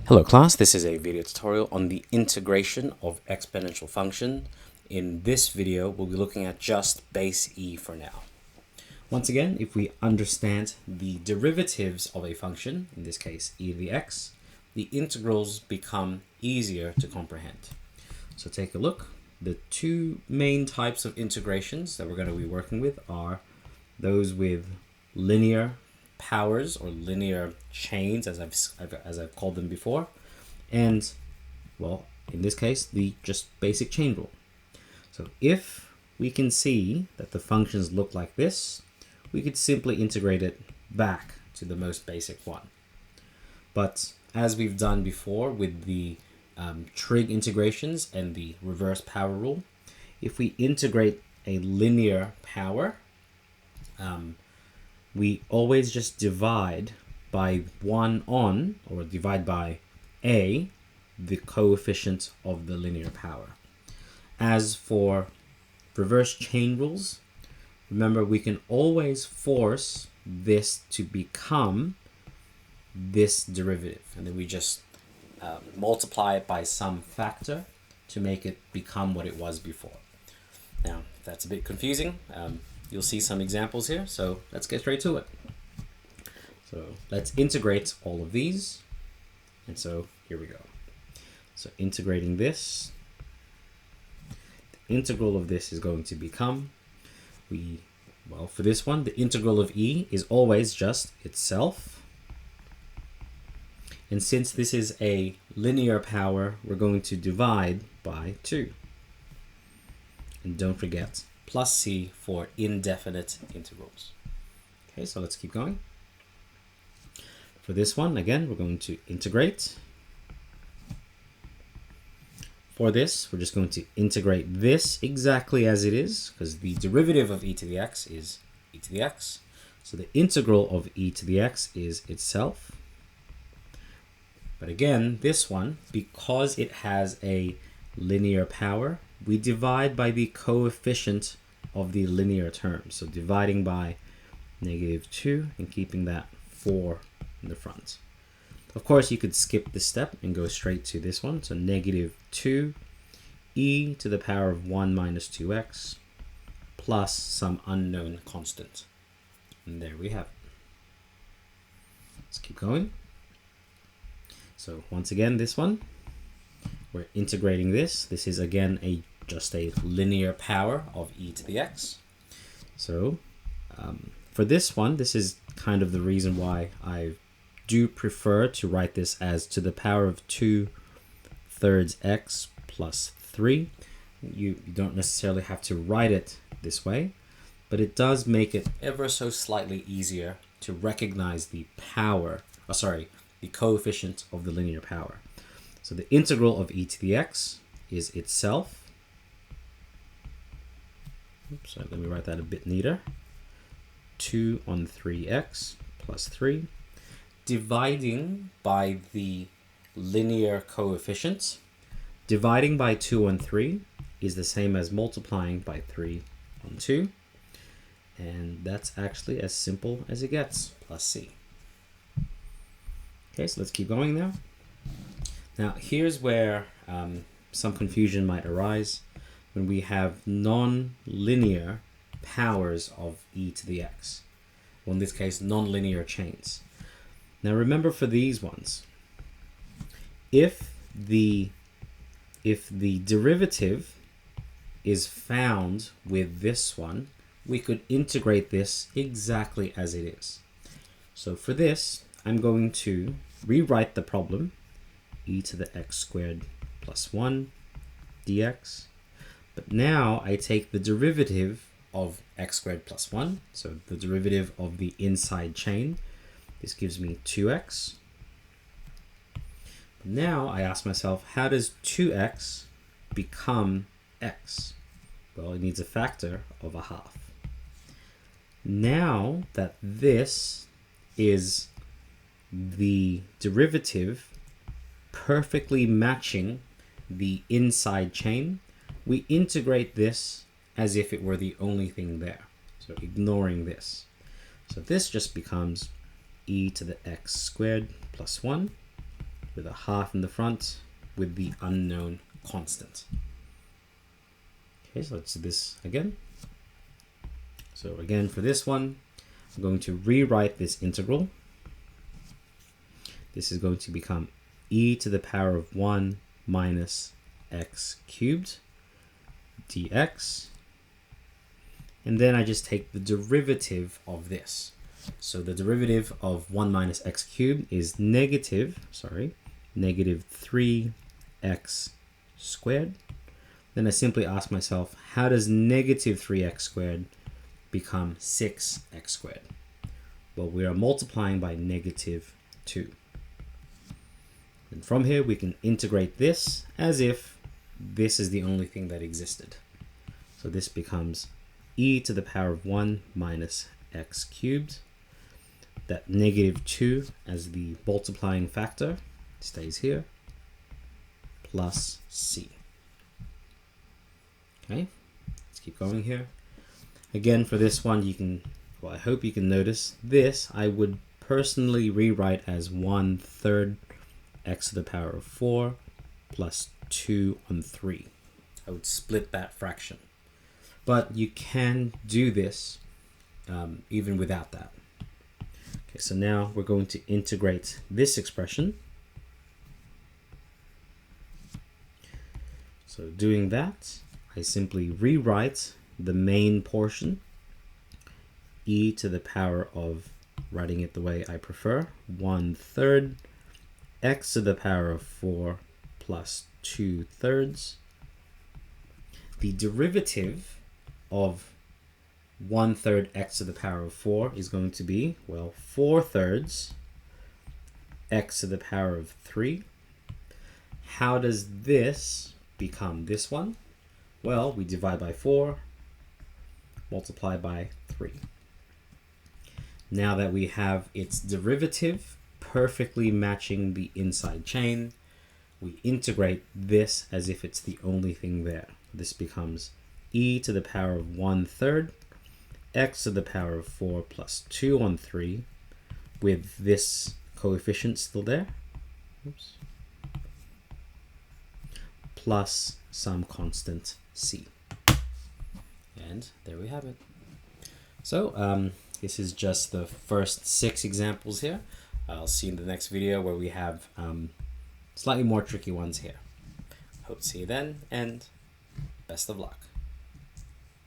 Hello class, this is a video tutorial on the integration of exponential function. In this video, we'll be looking at just base e for now. Once again, if we understand the derivatives of a function, in this case e to the x, the integrals become easier to comprehend. So take a look. The two main types of integrations that we're going to be working with are those with linear powers or linear chains, as I've called them before, and, well, in this case, the just basic chain rule. So if we can see that the functions look like this, we could simply integrate it back to the most basic one. But as we've done before with the trig integrations and the reverse power rule, if we integrate a linear power, we always just divide by 1 on, or divide by a, the coefficient of the linear power. As for reverse chain rules, remember we can always force this to become this derivative, and then we just multiply it by some factor to make it become what it was before. Now, if that's a bit confusing, you'll see some examples here, so let's get straight to it. So let's integrate all of these, and so here we go. So integrating this, the integral of this is going to become, for this one, the integral of e is always just itself. And since this is a linear power, we're going to divide by 2. And don't forget, plus c for indefinite integrals. Okay, so let's keep going. For this one, again, we're going to integrate. For this, we're just going to integrate this exactly as it is, because the derivative of e to the x is e to the x. So the integral of e to the x is itself. But again, this one, because it has a linear power, we divide by the coefficient of the linear term. So dividing by -2 and keeping that 4 in the front. Of course, you could skip this step and go straight to this one. So -2 e to the power of 1 minus 2x plus some unknown constant. And there we have it. Let's keep going. So once again, this one, we're integrating this. This is again just a linear power of e to the x. So for this one, this is kind of the reason why I do prefer to write this as to the power of 2/3 x plus 3. You don't necessarily have to write it this way, but it does make it ever so slightly easier to recognize the the coefficient of the linear power. So the integral of e to the x is itself. Oops, sorry, let me write that a bit neater. 2 on 3x plus 3. Dividing by the linear coefficient. Dividing by 2 on 3 is the same as multiplying by 3 on 2. And that's actually as simple as it gets, plus c. Okay, so let's keep going now. Now, here's where some confusion might arise when we have non-linear powers of e to the x. Well, in this case, non-linear chains. Now, remember for these ones, if the derivative is found with this one, we could integrate this exactly as it is. So for this, I'm going to rewrite the problem, e to the x squared plus 1 dx. But now I take the derivative of x squared plus 1, so the derivative of the inside chain. This gives me 2x. Now I ask myself, how does 2x become x? Well, it needs a factor of 1/2. Now that this is the derivative perfectly matching the inside chain, we integrate this as if it were the only thing there. So ignoring this. So this just becomes e to the x squared plus 1 with a half in the front with the unknown constant. Okay, so let's do this again. So again, for this one, I'm going to rewrite this integral. This is going to become e to the power of 1 minus x cubed dx. And then I just take the derivative of this. So the derivative of 1 minus x cubed is negative 3x squared. Then I simply ask myself, how does negative 3x squared become 6x squared? Well, we are multiplying by negative 2. And from here, we can integrate this as if this is the only thing that existed. So this becomes e to the power of 1 minus x cubed. That negative 2 as the multiplying factor stays here, plus c. Okay, let's keep going here. Again, for this one, you can, well, I hope you can notice this I would personally rewrite as 1/3 x to the power of 4 plus 2 on 3. I would split that fraction. But you can do this even without that. Okay, so now we're going to integrate this expression. So doing that, I simply rewrite the main portion, e to the power of, writing it the way I prefer, 1/3 x to the power of 4 plus 2/3. The derivative of 1/3 x to the power of 4 is going to be, well, 4/3 x to the power of 3. How does this become this one? Well, we divide by 4, multiply by 3. Now that we have its derivative perfectly matching the inside chain, we integrate this as if it's the only thing there. This becomes e to the power of 1/3 x to the power of 4 plus 2 on 3 with this coefficient still there. Oops. Plus some constant c. And there we have it. So this is just the first 6 examples here. I'll see you in the next video where we have slightly more tricky ones here. Hope to see you then, and best of luck.